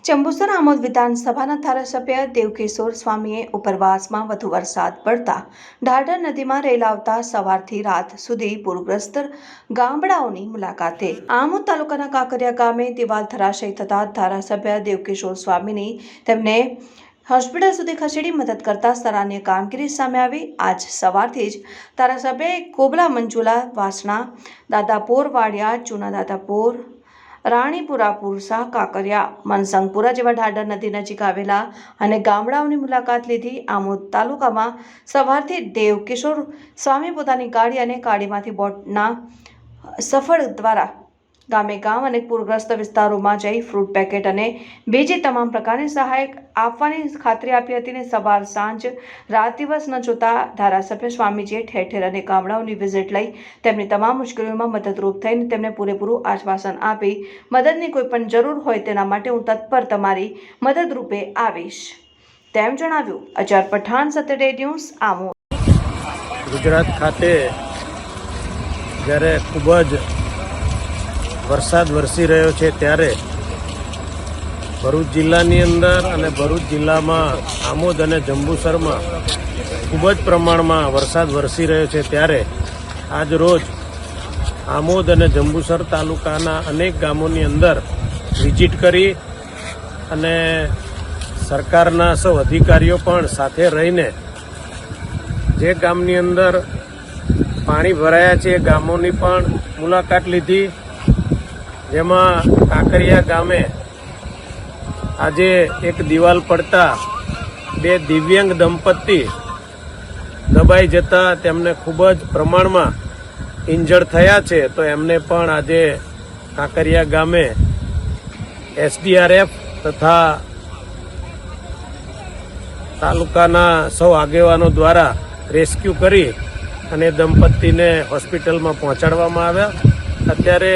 જંબુસર આમોદ વિધાનસભાના ધારાસભ્ય દેવકિશોર સ્વામીએ ઉપરવાસમાં વધુ વરસાદ પડતા ઢાઢર નદીમાં રેલાવતા સવારથી રાત સુધી પૂરગ્રસ્ત ગામડાઓની મુલાકાતે આમોદ તાલુકાના કાંકરિયા ગામે દિવાલ ધરાશયી થતા ધારાસભ્ય દેવકિશોર સ્વામીની તેમને હોસ્પિટલ સુધી ખસેડી મદદ કરતા સરાહનીય કામગીરી સામે આવી। આજ સવારથી જ ધારાસભ્યએ કોબલા મંજુલા વાસણા દાદાપોર વાડિયા જૂના દાદાપોર રાણીપુરા પુરસા કાંકરિયા મનસંગપુરા જેવા ઢાઢર નદી નજીક આવેલા અને ગામડાઓની મુલાકાત લીધી। આમોદ તાલુકામાં સવારથી દેવકિશોર સ્વામી પોતાની ગાડી અને ગાડીમાંથી બોટના સફળ દ્વારા ગામે ગામ અને પૂરગ્રસ્ત વિસ્તારોમાં જઈ ફ્રૂટ પેકેટ અને બીજી તમામ પ્રકારની સહાય આપવાની ખાતરી આપી હતી અને સવાર સાંજ રાત દિવસ ન જોતા ધારાસભ્ય સ્વામીજીએ ઠેર ઠેર અને ગામડાઓની વિઝિટ લઈ તેમની તમામ મુશ્કેલીઓમાં મદદરૂપ થઈને તેમને પૂરેપૂરું આશ્વાસન આપી મદદની કોઈ પણ જરૂર હોય તેના માટે હું તત્પર તમારી મદદરૂપે આવીશ તેમ જણાવ્યું। Azhar Pathan, Saturday news, Amod. ગુજરાત ખાતે જ્યારે ખૂબ જ વરસાદ વરસી રહ્યો છે ત્યારે ભરૂચ જિલ્લાની અંદર અને ભરૂચ જિલ્લામાં આમોદ અને જંબુસરમાં ખૂબ જ પ્રમાણમાં વરસાદ વરસી રહ્યો છે ત્યારે આજ રોજ આમોદ અને જંબુસર તાલુકાના અનેક ગામોની અંદર વિઝિટ કરી અને સરકારના સૌ અધિકારીઓ પણ સાથે રહીને જે ગામની અંદર પાણી ભરાયા છે એ ગામોની પણ મુલાકાત લીધી। જેમાં કાંકરિયા ગામે આજે એક દિવાલ પડતા બે દિવ્યાંગ દંપતી દબાઈ જતા તેમને ખૂબ જ પ્રમાણમાં ઇન્જર્ડ થયા છે તો એમને પણ આજે કાંકરિયા ગામે SDRF તથા તાલુકાના સૌ આગેવાનો દ્વારા રેસ્ક્યુ કરી અને દંપતીને હોસ્પિટલમાં પહોંચાડવામાં આવ્યા। અત્યારે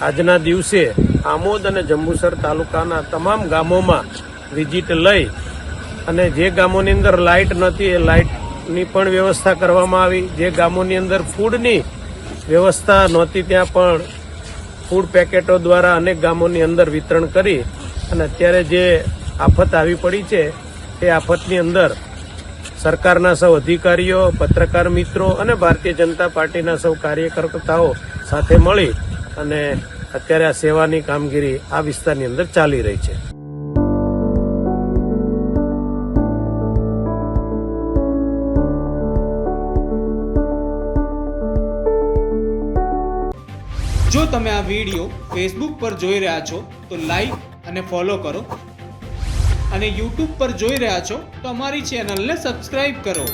આજના દિવસે આમોદ અને જંબુસર તાલુકાના તમામ ગામોમાં વિઝિટ લઈ અને જે ગામોની અંદર લાઇટ નથી એ લાઇટની પણ વ્યવસ્થા કરવામાં આવી। જે ગામોની અંદર ફૂડની વ્યવસ્થા નહોતી ત્યાં પણ ફૂડ પેકેટો દ્વારા અનેક ગામોની અંદર વિતરણ કરી અને અત્યારે જે આફત આવી પડી છે તે આફતની અંદર સરકારના સૌ અધિકારીઓ, પત્રકાર મિત્રો અને ભારતીય જનતા પાર્ટીના સૌ કાર્યકર્તાઓ સાથે મળી અને અત્યારે આ સેવાની કામગીરી આ વિસ્તારની અંદર ચાલી રહી છે। જો તમે આ વિડીયો ફેસબુક પર જોઈ રહ્યા છો તો લાઈક અને ફોલો કરો અને યુટ્યુબ પર જોઈ રહ્યા છો તો અમારી ચેનલને સબસ્ક્રાઇબ કરો।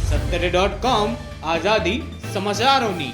Saturday.com આઝાદી સમાચારોની।